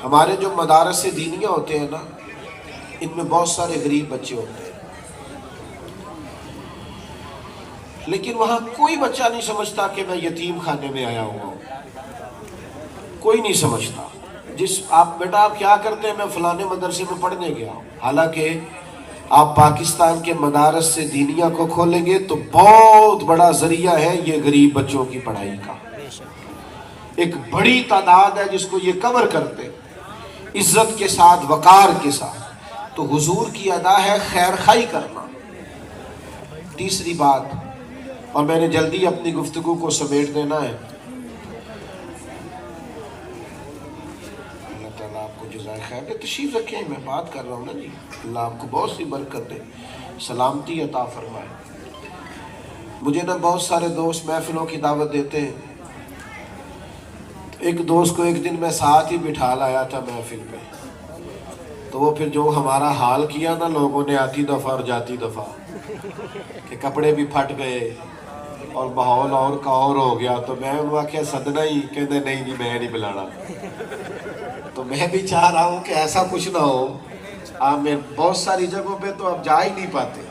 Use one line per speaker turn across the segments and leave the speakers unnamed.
ہمارے جو مدارس دینیہ ہوتے ہیں نا، ان میں بہت سارے غریب بچے ہوتے ہیں، لیکن وہاں کوئی بچہ نہیں سمجھتا کہ میں یتیم خانے میں آیا ہوا ہوں، کوئی نہیں سمجھتا۔ بیٹا آپ کیا کرتے ہیں؟ میں فلانے مدرسے میں پڑھنے گیا ہوں۔ حالانکہ آپ پاکستان کے مدارس سے دینیہ کو کھولیں گے تو بہت بڑا ذریعہ ہے یہ غریب بچوں کی پڑھائی کا، ایک بڑی تعداد ہے جس کو یہ کور کرتے عزت کے ساتھ، وقار کے ساتھ۔ تو حضور کی ادا ہے خیر خواہی کرنا۔ تیسری بات، اور میں نے جلدی اپنی گفتگو کو سمیٹ دینا ہے، اللہ تعالیٰ آپ کو جزائے خیر دے، تشریف رکھیں، میں بات کر رہا ہوں نا جی، اللہ آپ کو بہت سی برکت دے، سلامتی عطا فرمائے۔ مجھے نا بہت سارے دوست محفلوں کی دعوت دیتے ہیں، ایک دوست کو ایک دن میں ساتھ ہی بٹھا لایا تھا محفل پہ، تو وہ پھر جو ہمارا حال کیا نا لوگوں نے آتی دفعہ اور جاتی دفعہ، کہ کپڑے بھی پھٹ گئے اور ماحول اور کا اور ہو گیا، تو میں انہوں نے کہا سدنا ہی، کہتے نہیں جی میں نہیں بلانا۔ تو میں بھی چاہ رہا ہوں کہ ایسا کچھ نہ ہو، آپ میں بہت ساری جگہوں پہ تو اب جا ہی نہیں پاتے،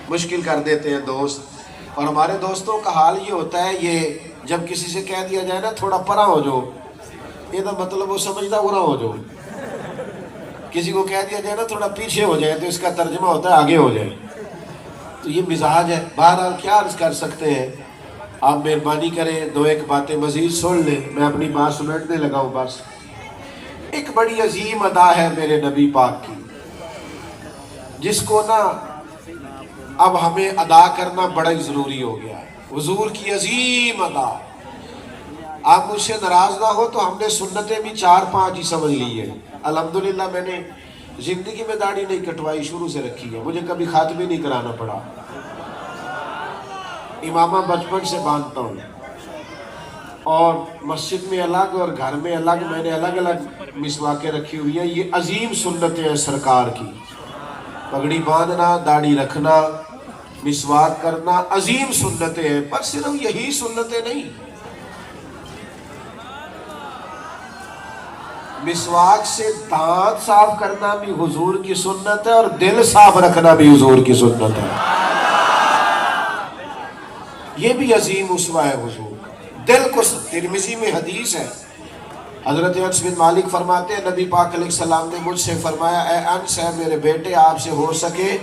مشکل کر دیتے ہیں دوست۔ اور ہمارے دوستوں کا حال یہ ہوتا ہے، یہ جب کسی سے کہہ دیا جائے نا تھوڑا پرا ہو جو، یہ تو مطلب وہ سمجھتا ارا ہو جو۔ کسی کو کہہ دیا جائے نا تھوڑا پیچھے ہو جائے تو اس کا ترجمہ ہوتا ہے آگے ہو جائے۔ تو یہ مزاج ہے، بہرحال کیا عرض کر سکتے ہیں، آپ مہربانی کریں دو ایک باتیں مزید سن لیں، میں اپنی بات سمیٹنے لگا ہوں بس۔ ایک بڑی عظیم ادا ہے میرے نبی پاک کی، جس کو نا اب ہمیں ادا کرنا بڑا ہی ضروری ہو گیا ہے، حضور کی عظیم ادا۔ آپ مجھ سے ناراض نہ ہو تو ہم نے سنتیں بھی 4-5 ہی سمجھ لی ہے۔ الحمدللہ میں نے زندگی میں داڑھی نہیں کٹوائی، شروع سے رکھی ہے، مجھے کبھی خاتمے نہیں کرانا پڑا، امامہ بچپن سے باندھتا ہوں، اور مسجد میں الگ اور گھر میں الگ، میں نے الگ الگ مسواکیں رکھی ہوئی ہیں۔ یہ عظیم سنتیں ہیں سرکار کی، پگڑی باندھنا، داڑھی رکھنا، مسواک کرنا، عظیم سنتیں ہیں۔ پر صرف یہی سنتیں نہیں، مسواک سے دانت صاف کرنا بھی حضور کی سنت ہے، اور دل صاف رکھنا بھی حضور کی سنت ہے، یہ بھی عظیم اسوہ ہے حضور کا۔ دل کو، ترمذی میں حدیث ہے، حضرت انس بن مالک فرماتے ہیں نبی پاک علیہ السلام نے مجھ سے فرمایا، اے انس ہے میرے بیٹے، آپ سے ہو سکے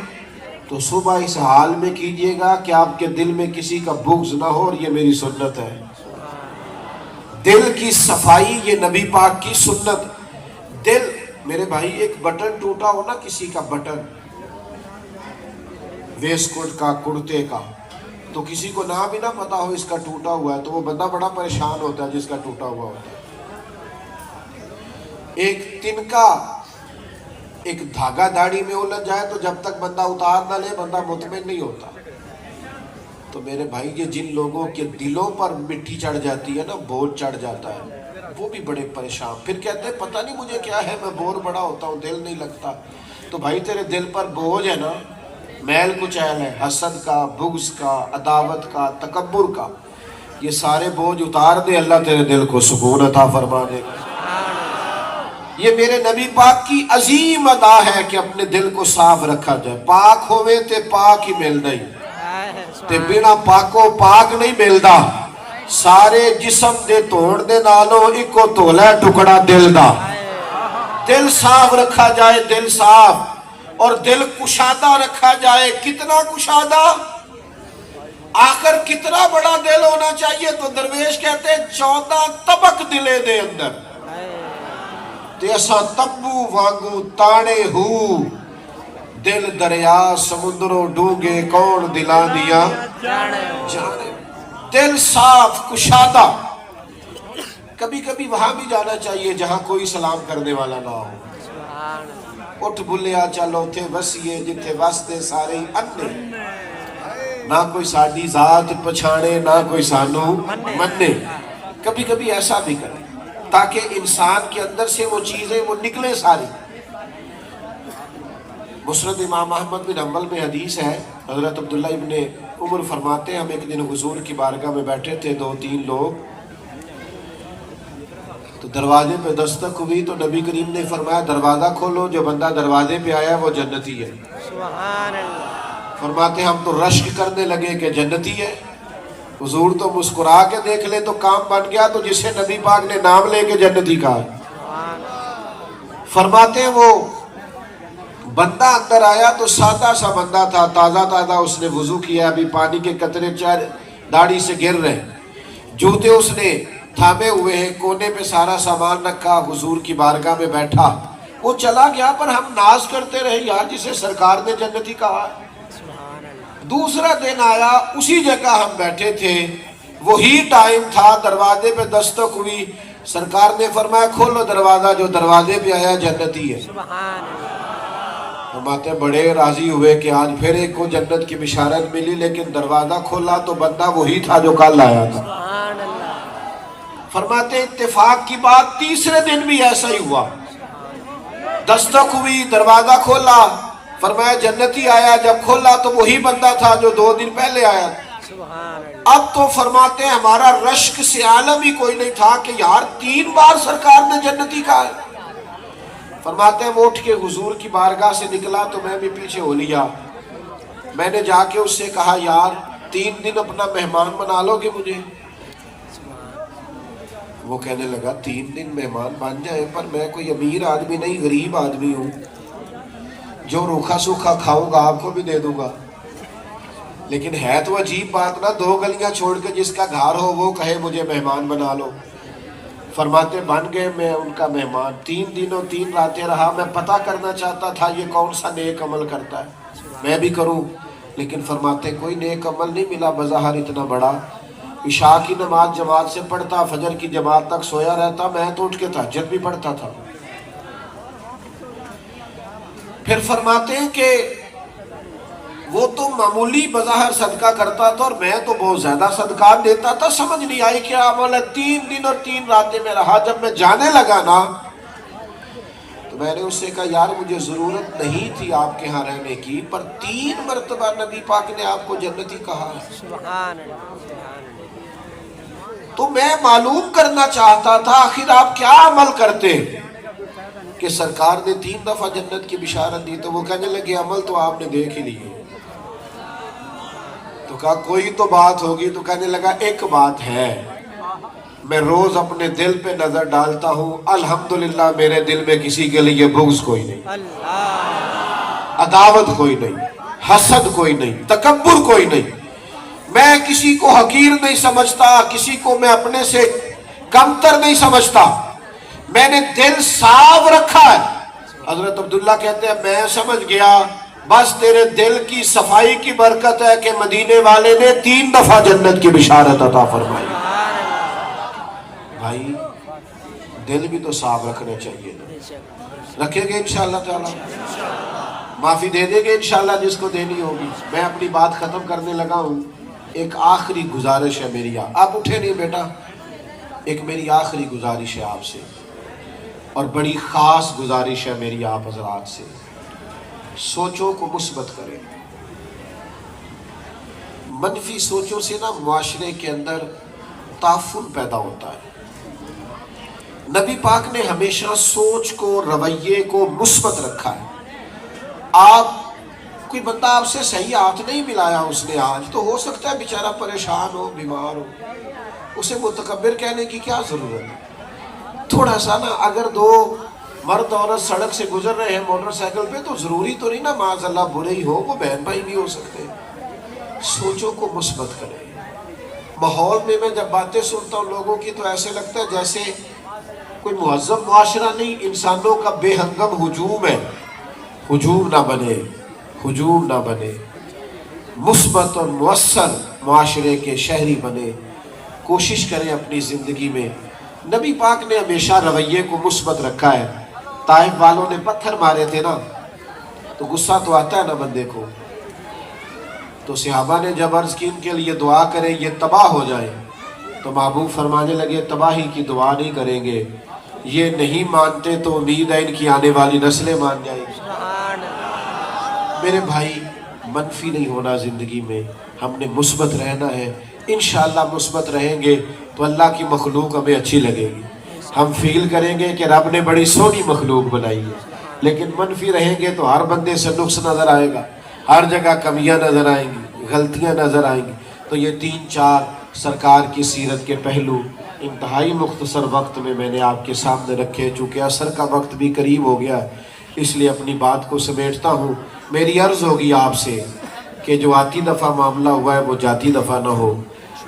تو صبح اس حال میں کیجئے گا کہ آپ کے دل میں کسی کا بغض نہ ہو، اور یہ میری سنت ہے۔ دل کی صفائی یہ نبی پاک کی سنت۔ دل، میرے بھائی ایک بٹن ٹوٹا ہو نا، کسی کا بٹن ویسٹ کوٹ کا، کرتے کا، تو کسی کو نہ بھی نہ پتا ہو اس کا ٹوٹا ہوا ہے تو وہ بندہ بڑا پریشان ہوتا ہے جس کا ٹوٹا ہوا ہوتا ہے۔ ایک تنکا، ایک دھاگا داڑھی میں الجھ جائے تو جب تک بندہ اتار نہ لے بندہ مطمئن نہیں ہوتا۔ تو میرے بھائی یہ جن لوگوں کے دلوں پر مٹی چڑھ جاتی ہے نا، بوجھ چڑھ جاتا ہے، وہ بھی بڑے پریشان، پھر کہتے ہیں پتہ نہیں مجھے کیا ہے، میں بور بڑا ہوتا ہوں، دل نہیں لگتا۔ تو بھائی تیرے دل پر بوجھ ہے نا، میل کچیل ہے، حسد کا، بغض کا، عداوت کا، تکبر کا، یہ سارے بوجھ اتار دے، اللہ تیرے دل کو سکون عطا فرما دے گا۔ یہ میرے نبی پاک کی عظیم ادا ہے کہ اپنے دل کو صاف رکھا جائے۔ پاک ہوئے تے پاک ہی ملدا ہی، تے بنا پاکو پاک نہیں ملدا۔ سارے جسم دے توڑ دے نالوں ایکو تولا ٹکڑا دل دا۔ دل صاف رکھا جائے، دل صاف، اور دل کشادہ رکھا جائے۔ کتنا کشادہ؟ آخر کتنا بڑا دل ہونا چاہیے؟ تو درویش کہتے ہیں 14 طبق دلے دے اندر، تیسا تبو وانگو تانے ہو، دل دریا سمندروں ڈونگے کون دلا دیا جانے۔ دل صاف، کشادہ۔ کبھی کبھی وہاں بھی جانا چاہیے جہاں کوئی سلام کرنے والا نہ ہو۔ اٹھ بھلیا چلو تھے وسیے جتھے واسطے سارے ہی انے، نہ کوئی ساڈی ذات پچھانے نہ کوئی سانو منے۔ کبھی کبھی ایسا بھی کریں تاکہ انسان کے اندر سے وہ چیزیں وہ نکلے ساری۔ مسند امام احمد بن حنبل میں حدیث ہے، حضرت عبداللہ ابن عمر فرماتے ہیں ہم ایک دن حضور کی بارگاہ میں بیٹھے تھے، 2-3 لوگ، تو تو دروازے پہ دستک ہوئی تو نبی کریم نے فرمایا دروازہ کھولو، جو بندہ دروازے پہ آیا وہ جنتی ہے۔
سبحان اللہ۔
فرماتے ہم تو رشک کرنے لگے کہ جنتی ہے۔ حضور تو مسکرا کے دیکھ لے تو کام بن گیا، تو جسے نبی پاک نے نام لے کے جنتی کہا۔ فرماتے ہیں وہ بندہ اندر آیا تو سادہ سا بندہ تھا، تازہ تازہ اس نے وضو کیا، ابھی پانی کے قطرے داڑھی سے گر رہے، جوتے اس نے تھامے ہوئے ہیں، کونے پہ سارا سامان رکھا، حضور کی بارگاہ میں بیٹھا۔ وہ چلا گیا پر ہم ناز کرتے رہے یار جسے سرکار نے جنتی کہا۔ دوسرا دن آیا، اسی جگہ ہم بیٹھے تھے، وہی ٹائم تھا، دروازے پہ دستک ہوئی، سرکار نے فرمایا کھولو دروازہ، جو دروازے پہ آیا جنتی ہے۔ فرماتے بڑے راضی ہوئے کہ آج پھر ایک کو جنت کی بشارت ملی، لیکن دروازہ کھولا تو بندہ وہی تھا جو کل آیا تھا۔ فرماتے اتفاق کی بات تیسرے دن بھی ایسا ہی ہوا، دستک ہوئی، دروازہ کھولا، فرمایا جنتی آیا، جب کھولا تو وہی بندہ تھا جو 2 دن پہلے آیا تھا۔ اب تو فرماتے ہیں ہمارا رشک سے عالم ہی کوئی نہیں تھا کہ یار 3 بار سرکار نے جنتی کہا ہے۔ فرماتے ہیں وہ اٹھ کے حضور کی بارگاہ سے نکلا تو میں بھی پیچھے ہو لیا، میں نے جا کے اس سے کہا یار 3 دن اپنا مہمان بنا لو گے مجھے؟ وہ کہنے لگا 3 دن مہمان بن جائے، پر میں کوئی امیر آدمی نہیں، غریب آدمی ہوں، جو روکھا سوکھا کھاؤں گا آپ کو بھی دے دوں گا۔ لیکن ہے تو عجیب بات نا، 2 گلیاں چھوڑ کے جس کا گھر ہو وہ کہے مجھے مہمان بنا لو۔ فرماتے بن گئے میں ان کا مہمان، 3 دنوں 3 راتیں رہا، میں پتہ کرنا چاہتا تھا یہ کون سا نیک عمل کرتا ہے میں بھی کروں، لیکن فرماتے کوئی نیک عمل نہیں ملا بظاہر اتنا بڑا۔ عشاء کی نماز جماعت سے پڑھتا، فجر کی جماعت تک سویا رہتا، میں تو اٹھ کے تہجد بھی پڑھتا تھا۔ پھر فرماتے ہیں کہ وہ تو معمولی بظاہر صدقہ کرتا تھا اور میں تو بہت زیادہ صدقات دیتا تھا، سمجھ نہیں آئی کیا عمل ہے۔ 3 دن اور 3 راتیں میں رہا، جب میں جانے لگا نا تو میں نے اس سے کہا یار مجھے ضرورت نہیں تھی آپ کے ہاں رہنے کی، پر 3 مرتبہ نبی پاک نے آپ کو جنتی کہا ہے، تو میں معلوم کرنا چاہتا تھا آخر آپ کیا عمل کرتے کہ سرکار نے 3 دفعہ جنت کی بشارت دی۔ تو وہ کہنے لگے عمل تو آپ نے دیکھ ہی لیے۔ تو کہا کوئی تو بات ہوگی، تو کہنے لگا ایک بات ہے، میں روز اپنے دل پہ نظر ڈالتا ہوں، الحمدللہ میرے دل میں کسی کے لیے بغض کوئی نہیں، عداوت کوئی نہیں، حسد کوئی نہیں، تکبر کوئی نہیں، میں کسی کو حقیر نہیں سمجھتا، کسی کو میں اپنے سے کمتر نہیں سمجھتا، میں نے دل صاف رکھا ہے۔ حضرت عبداللہ کہتے ہیں میں سمجھ گیا بس تیرے دل کی صفائی کی برکت ہے کہ مدینے والے نے 3 دفعہ جنت کی بشارت عطا فرمائی۔ بھائی دل بھی تو صاف رکھنے چاہیے نا، رکھیں گے انشاءاللہ تعالی، معافی دے دیں گے انشاءاللہ جس کو دینی ہوگی۔ میں اپنی بات ختم کرنے لگا ہوں، ایک آخری گزارش ہے میری، آپ اٹھے نہیں بیٹا، ایک میری آخری گزارش ہے آپ سے، اور بڑی خاص گزارش ہے میری آپ حضرات سے، سوچوں کو مثبت کریں۔ منفی سوچوں سے نا معاشرے کے اندر تعفن پیدا ہوتا ہے۔ نبی پاک نے ہمیشہ سوچ کو، رویے کو مثبت رکھا ہے۔ آپ کوئی بندہ آپ سے صحیح ہاتھ نہیں ملایا اس نے آج، تو ہو سکتا ہے بیچارہ پریشان ہو، بیمار ہو، اسے متکبر کہنے کی کیا ضرورت ہے؟ تھوڑا سا نا اگر 2 مرد عورت سڑک سے گزر رہے ہیں موٹر سائیکل پہ، تو ضروری تو نہیں نا معاذ اللہ برے ہی ہو، وہ بہن بھائی بھی ہو سکتے ہیں۔ سوچوں کو مثبت کریں۔ ماحول میں جب باتیں سنتا ہوں لوگوں کی تو ایسے لگتا ہے جیسے کوئی مہذب معاشرہ نہیں، انسانوں کا بے ہنگم ہجوم ہے۔ ہجوم نہ بنے، ہجوم نہ بنے، مثبت اور مؤثر معاشرے کے شہری بنے، کوشش کریں اپنی زندگی میں۔ نبی پاک نے ہمیشہ رویے کو مثبت رکھا ہے۔ طائف والوں نے پتھر مارے تھے نا، تو غصہ تو آتا ہے نا بندے کو، تو صحابہ نے جب عرض کی ان کے لیے دعا کریں یہ تباہ ہو جائے، تو محبوب فرمانے لگے تباہی کی دعا نہیں کریں گے، یہ نہیں مانتے تو امید ہے ان کی آنے والی نسلیں مان جائیں گی۔ میرے بھائی منفی نہیں ہونا زندگی میں، ہم نے مثبت رہنا ہے۔ انشاءاللہ مثبت رہیں گے تو اللہ کی مخلوق ہمیں اچھی لگے گی۔ ہم فیل کریں گے کہ رب نے بڑی سونی مخلوق بنائی ہے، لیکن منفی رہیں گے تو ہر بندے سے نقص نظر آئے گا، ہر جگہ کمیاں نظر آئیں گی، غلطیاں نظر آئیں گی۔ تو یہ 3-4 سرکار کی سیرت کے پہلو انتہائی مختصر وقت میں میں نے آپ کے سامنے رکھے۔ چونکہ عصر کا وقت بھی قریب ہو گیا، اس لیے اپنی بات کو سمیٹتا ہوں۔ میری عرض ہوگی آپ سے کہ جو آتی دفعہ معاملہ ہوا ہے وہ جاتی دفعہ نہ ہو۔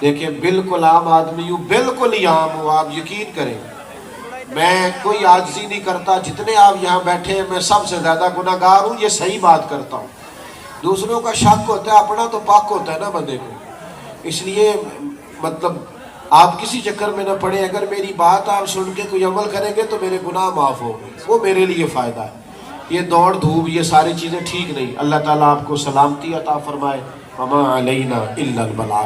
دیکھیں بالکل عام آدمی ہوں، بالکل ہی عام ہوں، آپ یقین کریں، میں کوئی عاجزی نہیں کرتا، جتنے آپ یہاں بیٹھے ہیں میں سب سے زیادہ گناہگار ہوں، یہ صحیح بات کرتا ہوں۔ دوسروں کا شک ہوتا ہے، اپنا تو پاک ہوتا ہے نا بندے کو۔ اس لیے مطلب آپ کسی چکر میں نہ پڑیں، اگر میری بات آپ سن کے کوئی عمل کریں گے تو میرے گناہ معاف ہو گئے، وہ میرے لیے فائدہ ہے۔ یہ دوڑ دھوپ یہ ساری چیزیں ٹھیک نہیں۔ اللہ تعالیٰ آپ کو سلامتی عطا فرمائے۔ وما علینا الا البلاغ۔